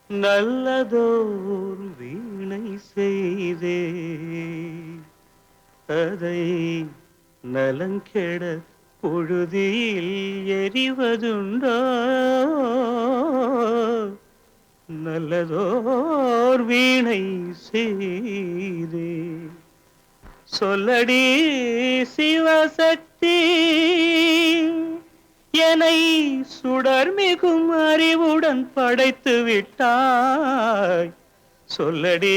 நல்லதோர் வீணை செய்தே அதை நலங்கெட பொழுதில் எறிவதுண்டோ நல்லதோர் வீணை செய்தே சொல்லடி சிவசக்தி என்னை சுடர்மிகும் அறிவுடன் படைத்து விட்டாய் சொல்லடி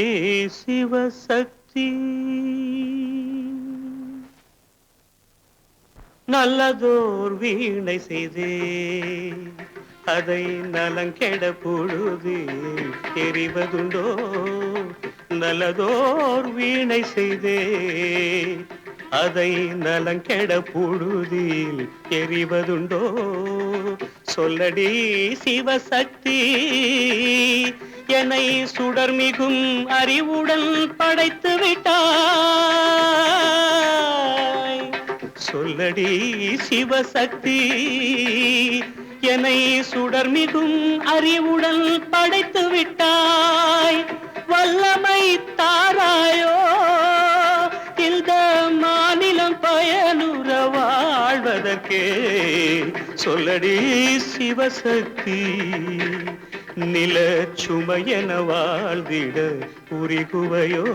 சிவசக்தி நல்லதோர் வீணை செய்தே அதை நலங்கெட பொழுது எறிவதுண்டோ நல்லதோர் வீணை செய்தே அதை நலங்கெட பொழுதில் எறிவதுண்டோ சொல்லடி சிவசக்தி என்னை சுடர்மிகும் அறிவுடன் படைத்து விட்டாய் சொல்லடி சிவசக்தி என்னை சுடர்மிகும் அறிவுடன் படைத்து விட்டாய் வல்லமை தாராயோ இந்த மாநிலம் பயனுற வாழ்வதற்கே சொல்லடி சிவசக்தி நில சுமையென வாழ்ந்திட புரிகுவையோ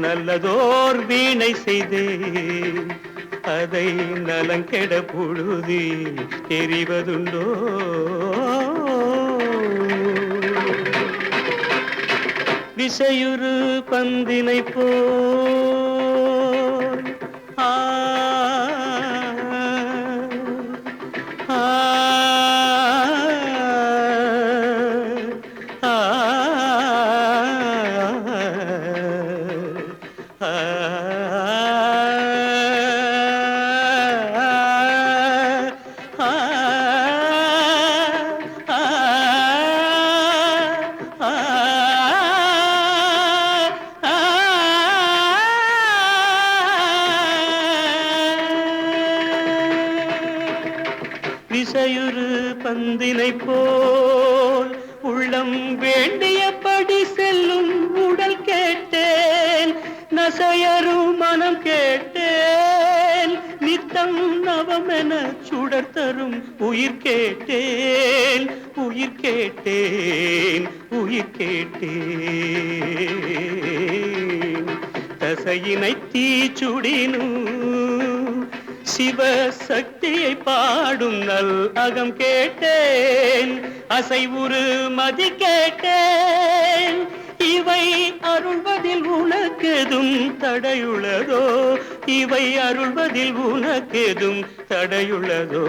நல்லதோர் வீணை செய்தே அதை நலங்கெட பொழுதில் எறிவதுண்டோ விசையுறு பந்தினை போல் ஆ விசையுறு பந்தினை போல் உள்ளம் வேண்டியபடி செல்லும் உடல் கேட்டேன் நசையரு மனம் கேட்டேன் நித்தம் நவமென சுடர் தரும் உயிர் கேட்டேன் உயிர் கேட்டேன் உயிர் கேட்டேன் தசையினை தீச்சுடினும் சிவசக்தியை பாடும் நல் அகம் கேட்டேன் அசைவுறு மதி கேட்டேன் இவை அருள்வதில் உனக்கெதும் தடையுள்ளதோ இவை அருள்வதில் உனக்கெதும் தடையுள்ளதோ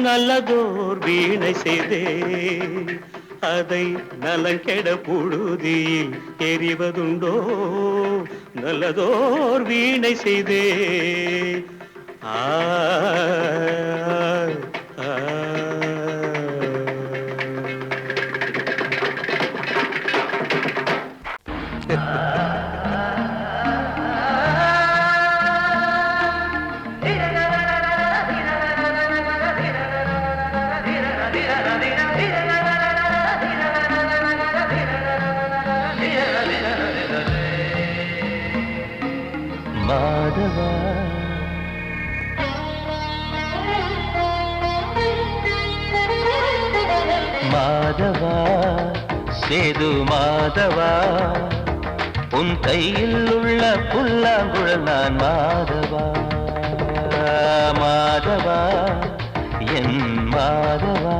நல்லதோர் வீணை செய்தே அதை நலங்கெட பொழுதில் எறிவதுண்டோ நல்லதோர் வீணை செய்தே ஆ மாதவா மாதவா சேது மாதவா உன் கையில் உள்ள புல்லாங்குழல் நான் மாதவா மாதவா என் மாதவா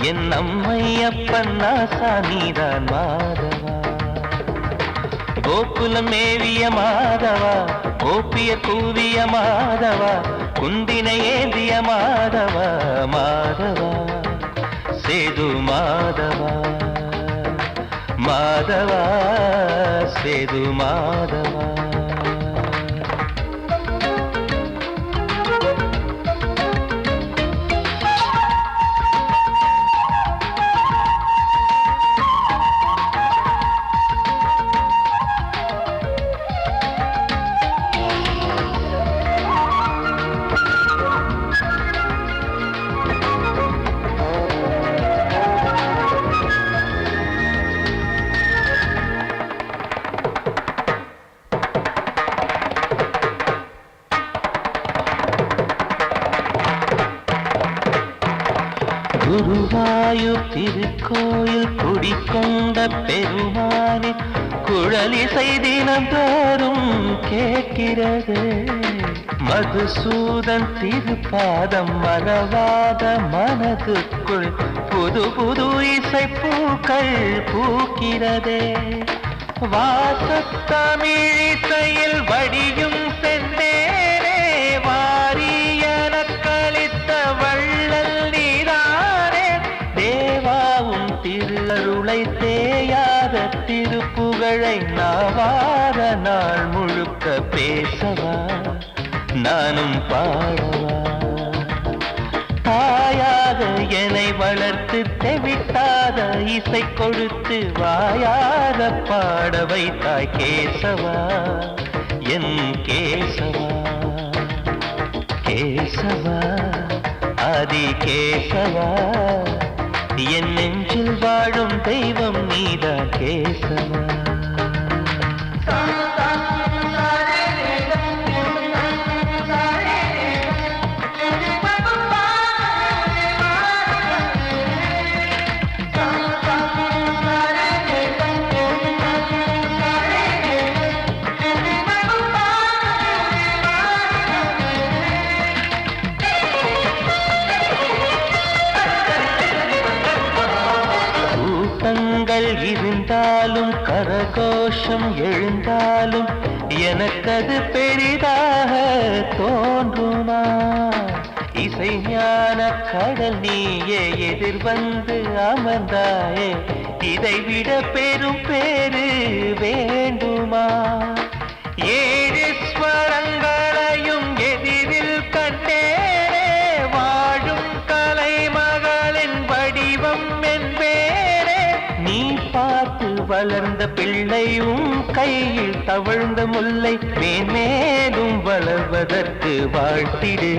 என் அம்மை அப்பன் நாசா நீதான் மாதவா கோகுலம் மேவிய மாதவா கோப்பிய கூவிய மாதவா குந்தினை ஏந்திய மாதவா மாதவா சேது மாதவா மாதவா சேது மாதவா குருவாயூர் திருக்கோயில் குடிக்கொண்ட பெருமானின் குழலிசை தினந்தோறும் கேட்கிறது. மதுசூதன் திருப்பாதம் மறவாத மனதுக்குள் புது புது இசைப்பூக்கள் பூக்கிறதே. வாசத்தமிழிசையில் வடியும் செந்தேனே வாரியன கழித்த வள்ளல் நீதானே. தேவாவும் திருஅருளை தேயாத திருப்புகழை நாவார நாள் முழுக்க பேசவா நானும் பாடவா. தாயாக என்னை வளர்த்து தெவிட்டாத இசை கொடுத்து வாயாத பாட வைத்தாய் கேசவா என் கேசவா. கேசவா ஆதி கேசவா என் நெஞ்சில் வாழும் தெய்வம் நீதான் கேசவா. இருந்தாலும் கரகோஷம் எழுந்தாலும் எனக்கது பெரிதாக தோன்றுமா. இசை ஞான கடல் நீயே எதிர்வந்து அமர்ந்தாயே இதைவிட பெரும் பேரு வேண்டுமா. ஏழு ஸ்வரங்களையும் எதிரில் கண்டேனே வாழும் கலைமகளின் வடிவம் என்பேனே. நீ பார்த்து வளர்ந்த பிள்ளையும் கையில் தவழ்ந்த முல்லை மேன்மேலும் வளர்வதற்கு வாழ்த்திடு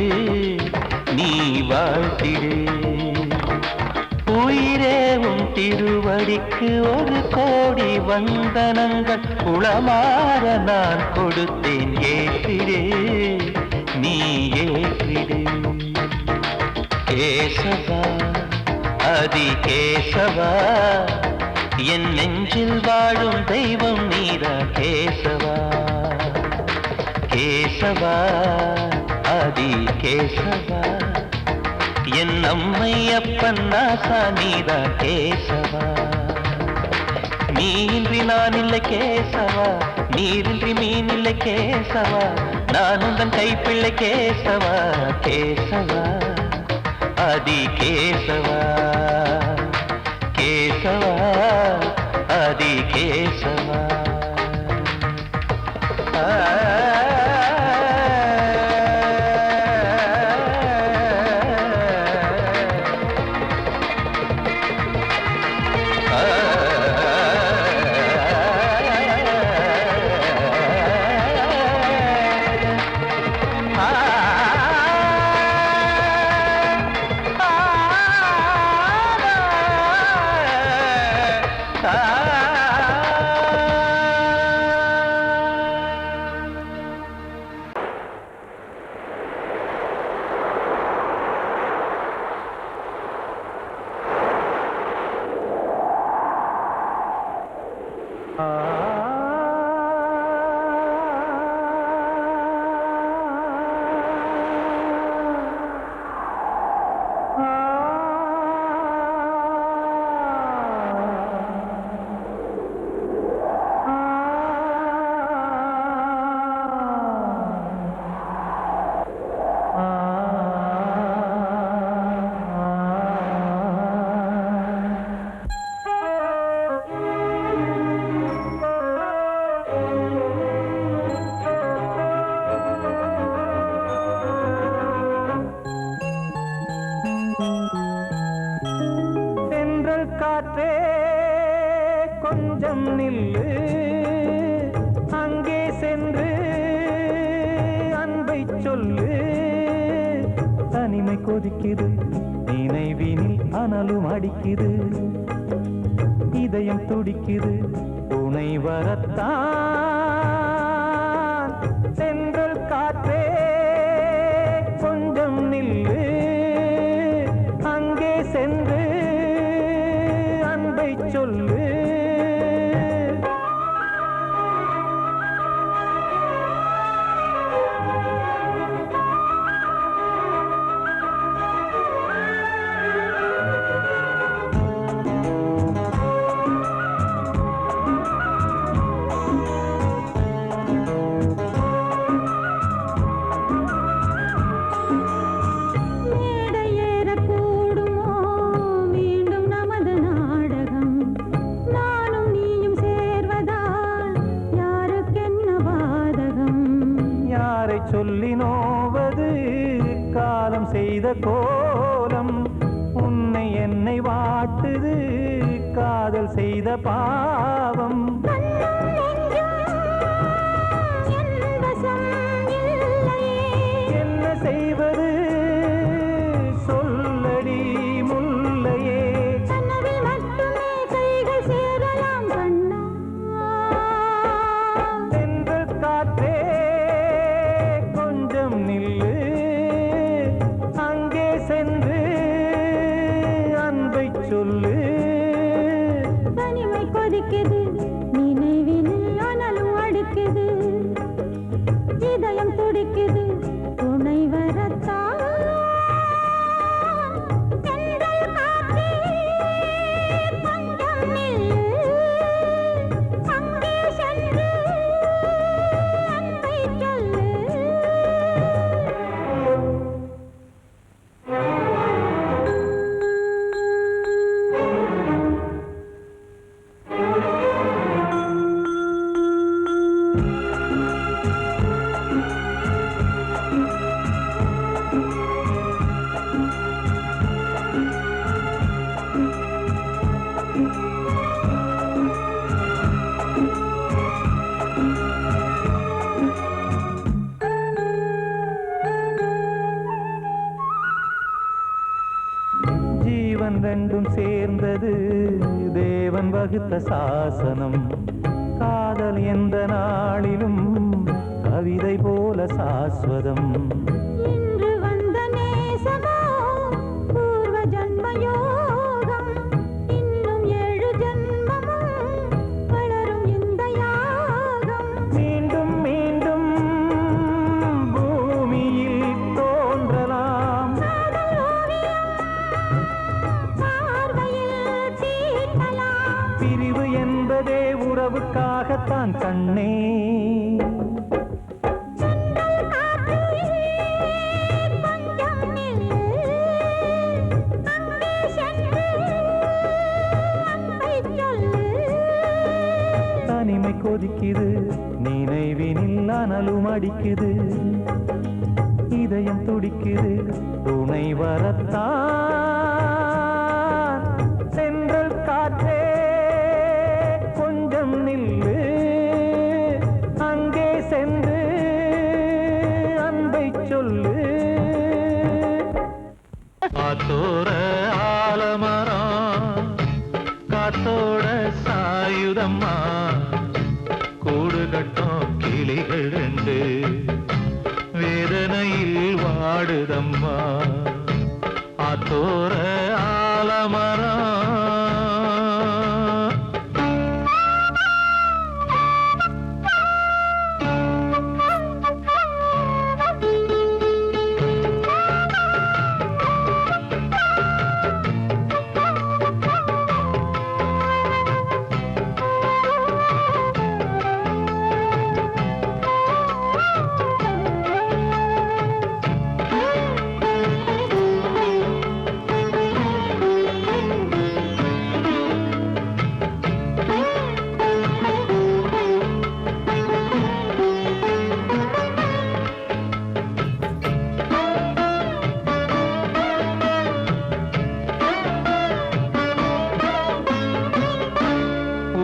நீ வாழ்த்திடு. உயிரேவும் திருவடிக்கு ஒரு கோடி வந்தனங்கள் உளமாற நான் கொடுத்தேன் ஏற்றிடு நீ ஏற்றிடு. கேசவா ஆதி கேசவா என் நெஞ்சில் வாழும் தெய்வம் நீதா கேசவா. கேசவா ஆதி கேசவா என் அம்மை அப்பன் நாசா நீதா கேசவா. நீன்றி நான் இல்லை கேசவா நீரின்றி மீன் இல்லை கேசவா நான் உந்தன் கைப்பிள்ளை கேசவா. கேசவா ஆதி கேசவா கேசவா ஆதி கேசவா. காற்றே கொஞ்சம் நில்லு, அங்கே சென்று அன்பை சொல்லு. தனிமை கொதிக்குது, நினைவினில் அனலும் அடிக்குது, இதயம் துடிக்குது துணை வரத்தான். சென்றல் காற்றே கொஞ்சம் நில்லு, அங்கே சென்று சொல்லி நோவது காலம் செய்த கோலம். உன்னை என்னை வாட்டுது காதல் செய்த பாவம். என்ன செய்வது சொல்லடி முல்லையே. தென்றல் காற்றே கொஞ்சம் நில்லு, அங்கே சென்று அன்பை சொல்லு. தனிமை கொதிக்குது, நினைவினில் அனலும் அடிக்குது, இதயம் துடிக்குது துணை வரத்தான். தென்றல் காற்றே கொஞ்சம் நில்லு, அங்கே சென்று அன்பை சொல்லு. ஜீவன் ரெண்டும் சேர்ந்தது தேவன் வகுத்த சாசனம். காதல் எந்த நாளிலும் கவிதை போல சாஸ்வதம். இன்று வந்த நேசமோ பூர்வ ஜன்ம யோகம், இன்னும் 7 ஜன்மமும் வளரும் இந்த யாகம். மீண்டும் மீண்டும் பூமியில் தோன்றலாம். காதல் ஓவியம் பார்வையில் தீட்டலாம். பிரிவு என்பதே உறவுக்காகத்தான் கண்ணே. தென்றல் காற்றே கொஞ்சம் நில்லு, அங்கே சென்று அன்பை சொல்லு. தனிமை கொதிக்குது, நினைவினில் அனலும் அடிக்குது, இதயம் துடிக்குது துணை வரத்தான். தென்றல் காற்றே கொஞ்சம் நில்லு, அங்கே சென்று அன்பை சொல்லு. காத்தோர ஆலமரம் காத்தோட சாயுதம்மா, கூடு கட்டும் கிளிகள் ரெண்டு வேதனையில் வாடுதம்மா. ஆத்தோர ஆலமரம்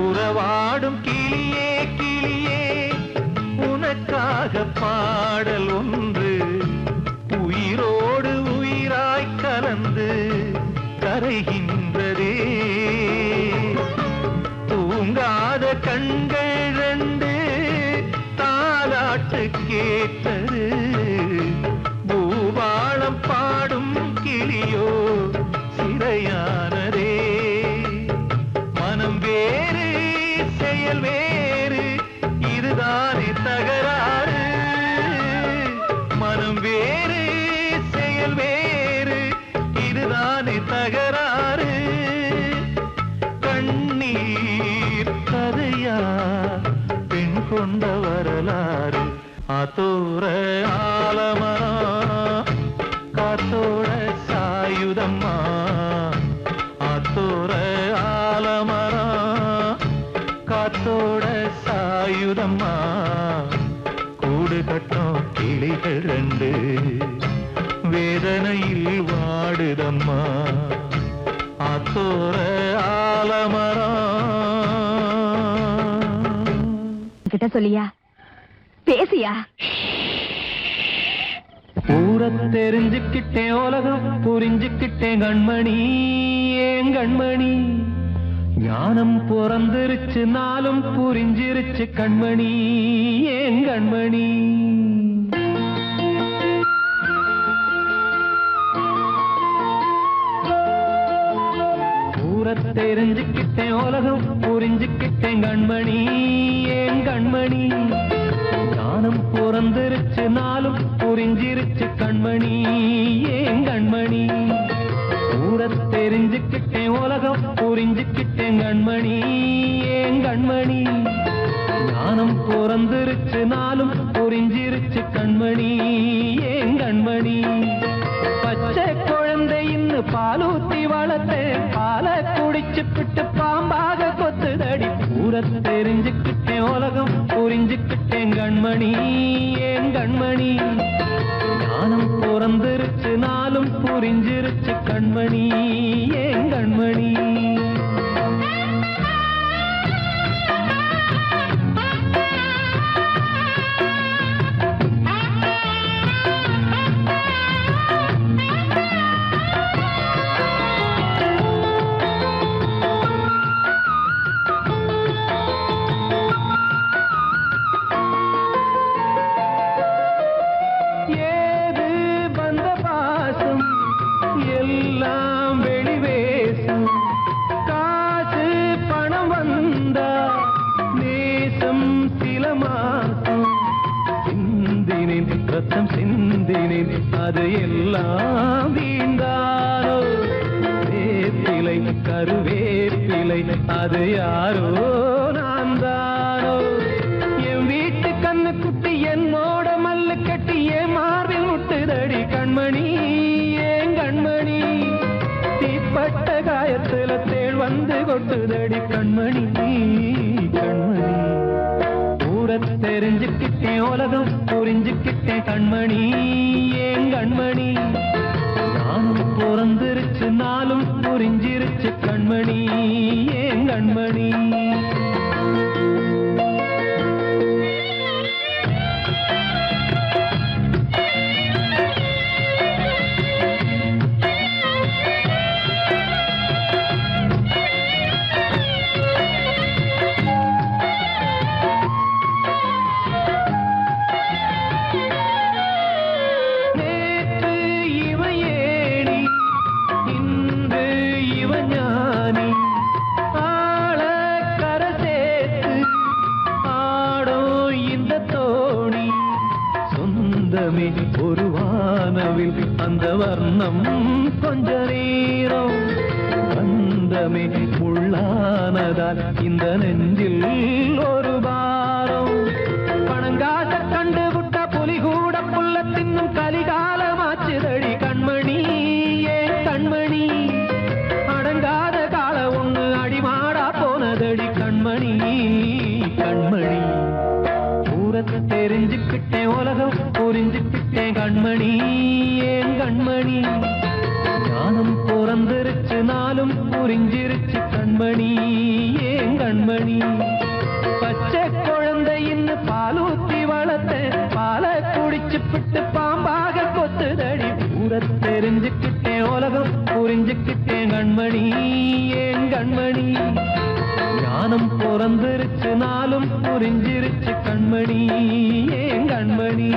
உறவாடும் கிளியே கிளியே, உனக்காக பாடல் ஒன்று உயிரோடு உயிராய் கலந்து கரைகின்றதே. தூங்காத கண்கள் ரெண்டு தாலாட்டு கேட்டது, பூபாளம் பாடும் கிளியோ சிறையானதே. மனம் வேறு செயல் வேறு, இதுதானே தகராறு. மனம் வேறு செயல் வேறு, இதுதானே தகராறு. கண்ணீர் கதையா பெண் கொண்ட வரலாறு. ஆத்தோர ஆலமரம் காத்தோட சாயுதம்மா, ஆத்தோர ஆலமரம் காத்தோட சாயுதம்மா, கூடு கட்டும் கிளிகள் ரெண்டு வேதனையில் வாடுதம்மா ஆத்தோர ஆலமரம். கிட்ட சொல்லியா பேசியா? ஊரை தெரிஞ்சுக்கிட்டேன் உலகம் புரிஞ்சுக்கிட்டேன் கண்மணி ஏன் கண்மணி ஞானம் பிறந்திருச்சு நாளும் புரிஞ்சிருச்சு கண்மணி ஏன் கண்மணி. ஊரை தெரிஞ்சுக்கிட்டேன் உலகம் புரிஞ்சுக்கிட்டேன் கண்மணி ஏன் கண்மணி ஞானம் பிறந்திருச்சு நாளும் புரிஞ்சிருச்சு கண்மணி ஏன் கண்மணி. ஊரை தெரிஞ்சுக்கிட்டேன் உலகம் புரிஞ்சுக்கிட்டேன் கண்மணி ஏன் கண்மணி ஞானம் பிறந்திருச்சு நாளும் புரிஞ்சிருச்சு கண்மணி ஏன் கண்மணி. பச்சை குழந்தை இன்னும் பாலூத்தி வளர்த்தேன் பாலை குடிச்சு பிட்டு பாம்பாக கொத்துதடி. ஊரை தெரிஞ்சுக்கிட்டேன் உலகம் புரிஞ்சுக்கிட்டேன் கண்மணி ஏன் கண்மணி ஞானம் பிறந்திருச்சு நாளும் புரிஞ்சிருச்சு கண்மணி ஏன் கண்மணி. ரத்தம் சிந்தினேன் அது எல்லாம் வீண்டானோ வேப்பிலை கருவேப்பிலை அது யாரோ நான் தானோ. என் வீட்டு கண்ணு குட்டி என்னோட மல்லு கட்டி என் மார்பில் முட்டுதடி கண்மணி ஏன் கண்மணி தீப்பட்ட காயத்துல தேள் வந்து கொட்டுதடி கண்மணி கண்மணி. ஊரை தெரிஞ்சுக்கிட்டேன் உலகம் புரிஞ்சுக்கிட்டேன் கண்மணி ஏன் கண்மணி நானும் பிறந்திருச்சு நாளும் புரிஞ்சிருச்சு கண்மணி ஏன் கண்மணி. ஒரு வானவில் அந்த வர்ணம் கொஞ்ச நேரம் பந்தமே உள்ளானதால் இந்த நெஞ்சில் ஒரு பாரம். பணங்காச கண்டு விட்ட புலி கூட புல்ல தின்னும் கலிகாலமாச்சுதடி கண்மணி ஏன் கண்மணி அடங்காத கால ஒண்ணு அடிமாடா போனதடி கண்மணி கண்மணி. ஊரை தெரிஞ்சுக்கிட்டேன் உலகம் புரிஞ்சுக்கிட்டேன் கண்மணி ஏன் கண்மணி ஞானம் பிறந்திருச்சு நாளும் புரிஞ்சிருச்சு கண்மணி ஏன் கண்மணி. பச்சை குழந்தை இன்னும் பாலூத்தி வளர்த்தேன் பாலை குடிச்சு பிட்டு பாம்பாக கொத்துதடி. ஊரை தெரிஞ்சுக்கிட்டேன் உலகம் புரிஞ்சுக்கிட்டேன் கண்மணி ஏன் கண்மணி ஞானம் பிறந்திருச்சு நாளும் புரிஞ்சிருச்சு கண்மணி ஏன் கண்மணி.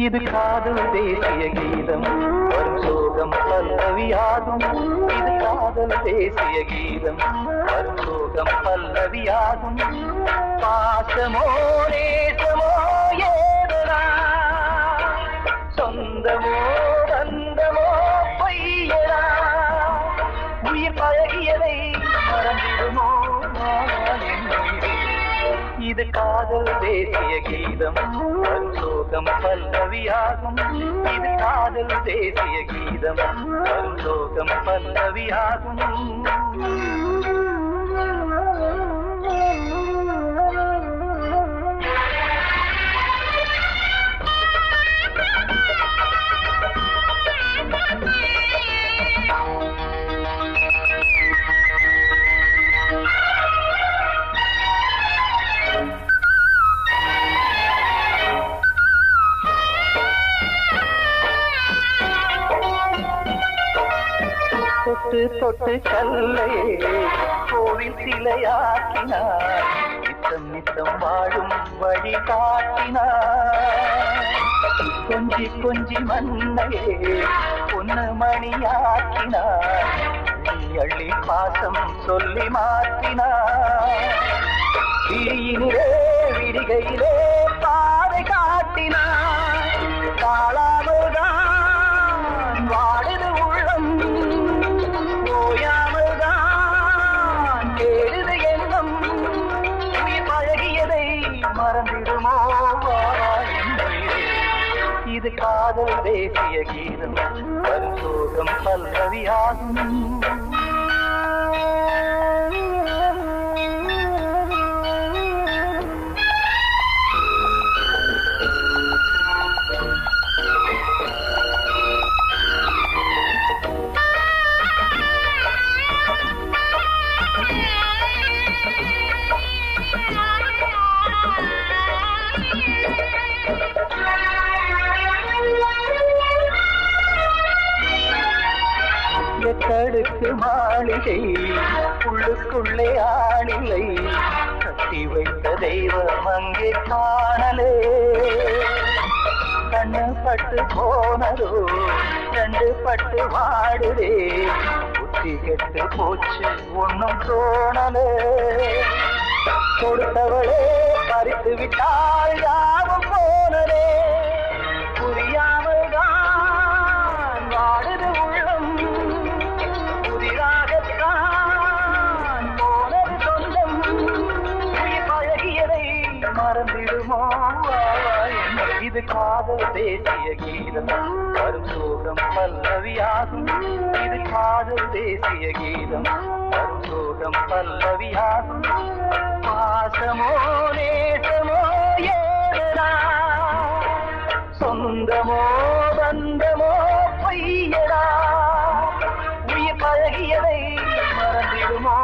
இது காதல் தேசிய கீதம் வரும் சோகம் பல்லவியாகும். இது காதல் தேசிய கீதம் வரும் சோகம் பல்லவியாகும். பாசமோ நேசமோ ஏதனா சொந்தமோ பந்தமோ பொய்யடா உயிர் பழகியதை மறந்திடுமோ இது காதல் தேசிய கீதம் சோகம் பல்லவியாகும் இது காதல் தேசிய கீதம் சோகம் பல்லவியாகும் தொட்டு தொட்டு கல்லையே கோவில் சிலையாக்கினார் நித்தம் நித்தம் வாழும் வழி காட்டினார் கொஞ்சி கொஞ்சி மண்ணையே பொன்னு மணியாக்கினார் அள்ளி பாசம் சொல்லி மாற்றினார் விழியினிலே விடிகையிலே பாதை காட்டினார் காளாமல்தான் வாடுது உள்ளம் ஓயாமல்தான் கேடுது எண்ணம் உயிர் பழகியதை மறந்திடுமோ இது காதல் தேசிய கீதம் சோகம் பல்லவியாகும் எத்தடுக்கு மாளிகை உள்ளுக்குள்ளே ஆளில்லை கட்டி வைத்த தெய்வம் அங்கே காணலே கண்ணு பட்டு போனதோ ரெண்டு பட்டு வாடுதே புத்தி கெட்டு போச்சு ஒன்னும் தோணலே கொடுத்தவளே பறித்து விட்டால் யாவும் போனதே புரியாமல் தான் வாடுது உள்ளம் புதிராகத்தான் போனது சொந்தம் உயிர் பழகியதை மறந்திடுமோ இது காதல் தேசிய கீதம் வரும் சோகம் பல்லவியாகும் இது காதல் தேசிய கீதம் வரும் சோகம் பல்லவியாகும் பாசமோ நேசமோ ஏதா சொந்தமோ பந்தமோ பொய்யடா உயிர் பழகியதை மறந்திடுமோ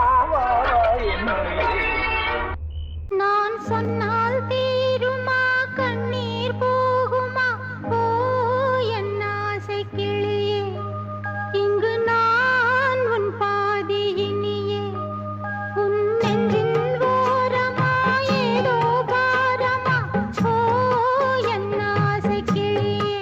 நான் சொன்னால் தீருமா கண்ணீர் போகுமா ஓ என் ஆசை கிளியே இங்கு நான் உன் பாதி இனியே உன் நெஞ்சின் ஓரமா ஏதோ பாரமா ஓ என் ஆசை கிளியே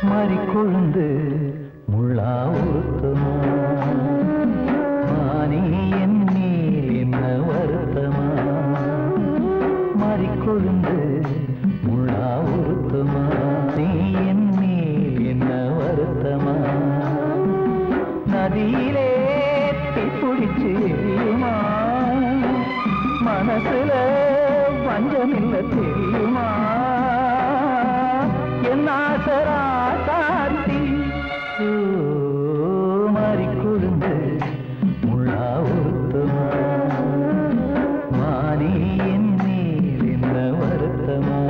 மாறி கொழுந்து முள்ளா உருத்துமா மானே என் மேல் என்ன வருத்தமா மாறிக்கொழுந்து முள்ளா உருத்துமா நீ என் மேல் என்ன வருத்தமா நதியிலே பிடிச்சு எரியுமா மனசுல வஞ்சமில்ல தெரியுமா என் ஆசரா சாத்தி மாறி கொழுந்து முள்ளா உருத்தமா மானே என் மேல் என்ன வருத்தமா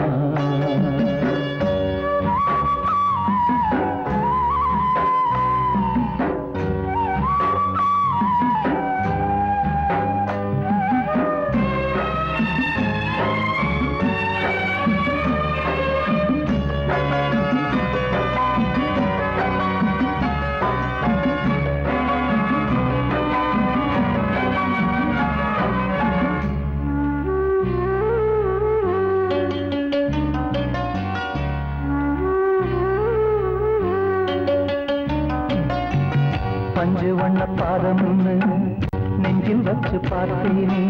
பஞ்சு வண்ண பாதம் நெஞ்சில் வச்சு பார்த்தேனே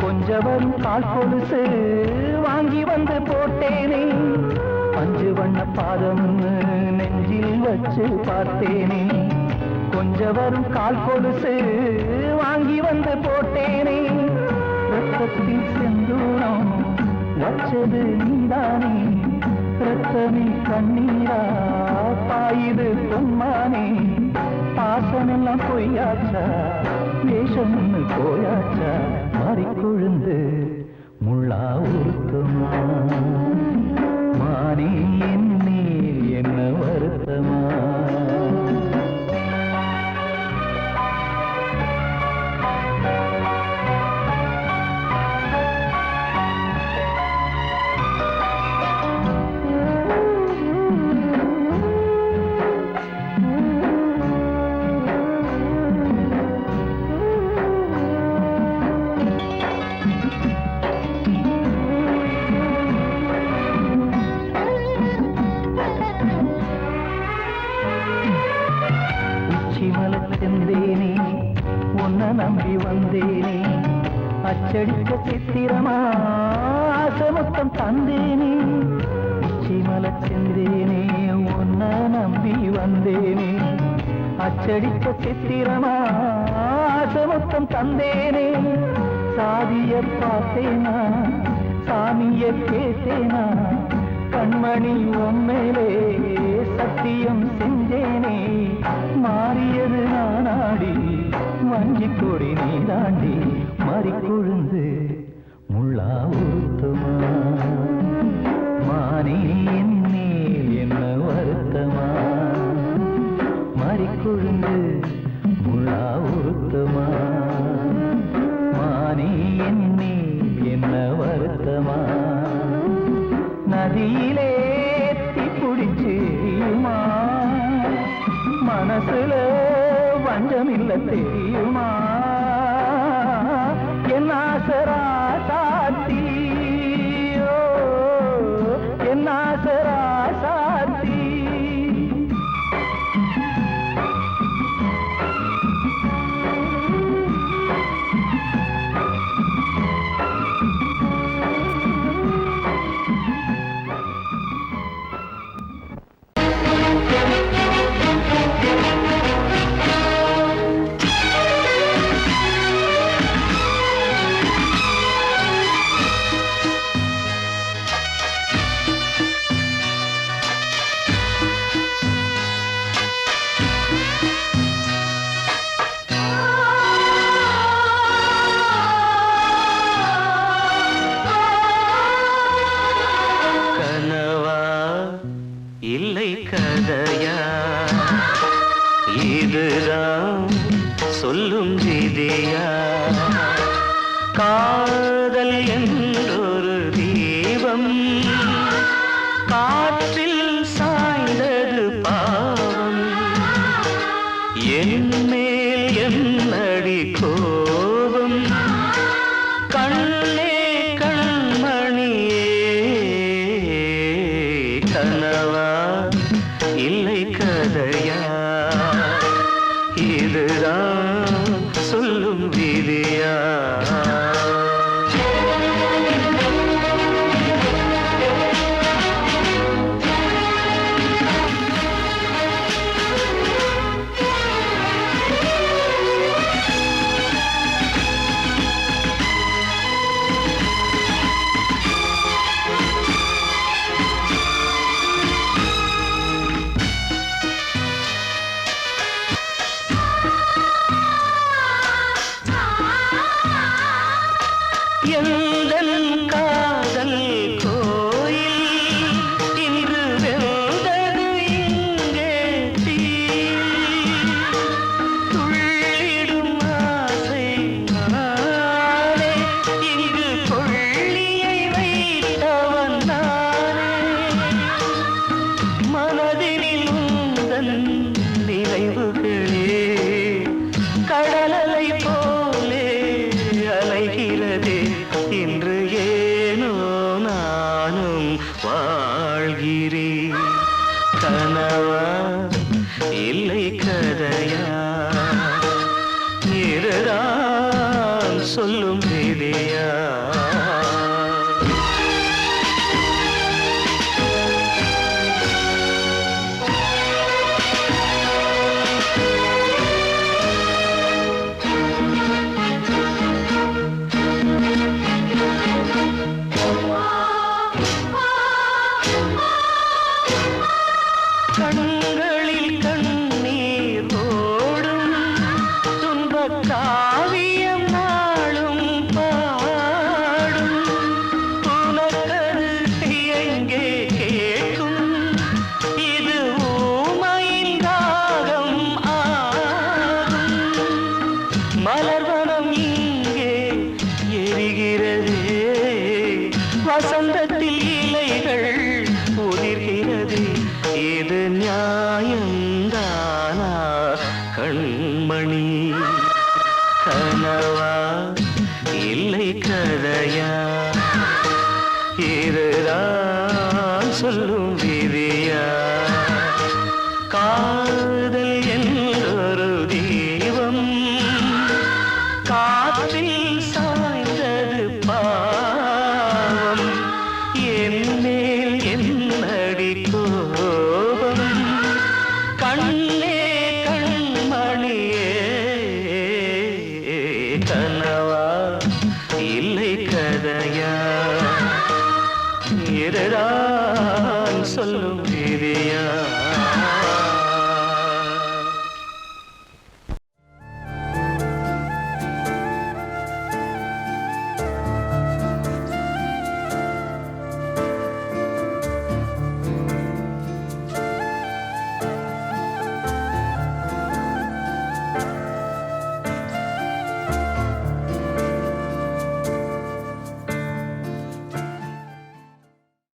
கொஞ்சம் வரும் கால் கொலுசு வாங்கி வந்து போட்டேனே பஞ்சு வண்ண பாதம் நெஞ்சில் வச்சு பார்த்தேனே கொஞ்சம் வரும் கால் கொலுசு வாங்கி வந்து போட்டேனே ரத்தத்தில் செந்தூரம் வச்சது நீதானே ரத்தமே கண்ணீரா பாயுது பொம்மானே பாசமெல்லாம் பொய்யாச்சா வேஷம் போயாச்சா மாறிக்கொழுந்து முள்ளா உருத்துமா மானே என் மேல் என்ன வருத்தமா செந்தேனே உன்னை நம்பி வந்தேனே அச்சடித்த சித்திரமா ஆசமுத்தம் தந்தேனே உச்சிமல செந்தேனே உன்னை நம்பி வந்தேனே அச்சடித்த சித்திரமா ஆசமுத்தம் தந்தேனே சாதிய பார்த்தேனா சாமிய கேட்டேனா கண்மணி உம்மேலே சத்தியம் செஞ்சேனே மாறியது நானாடி வஞ்சி கொடி நீ தாண்டி மாறிக்கொழுந்து முள்ளா உருத்துமா மானே என் மேல் என்ன வருத்தமா மாறிக்கொழுந்து முள்ளா உருத்துமா மானே என் மேல் என்ன வருத்தமா நதியிலே பிடிச்சுமா மனசுல வஞ்சமில்ல தெரியுமா என் ஆசரா சாத்தி என் ஆசரா சாத்தி சொல்லும் விதியா காதல் என்றொரு தீபம் காற்றில் சாய்ந்தது பாவம் என் மேல் என்னடி கோபம் கண்ணே கண்மணியே கனவா இல்லை கதையா மனதினில் உந்தன் நினைவுகளே கடலலை போலே அலைகிறதே இன்று ஏனோ நானும் வாழ்கிறேன் கனவா இல்லை கதையா இருதான் சொல்லும் விதியா கண்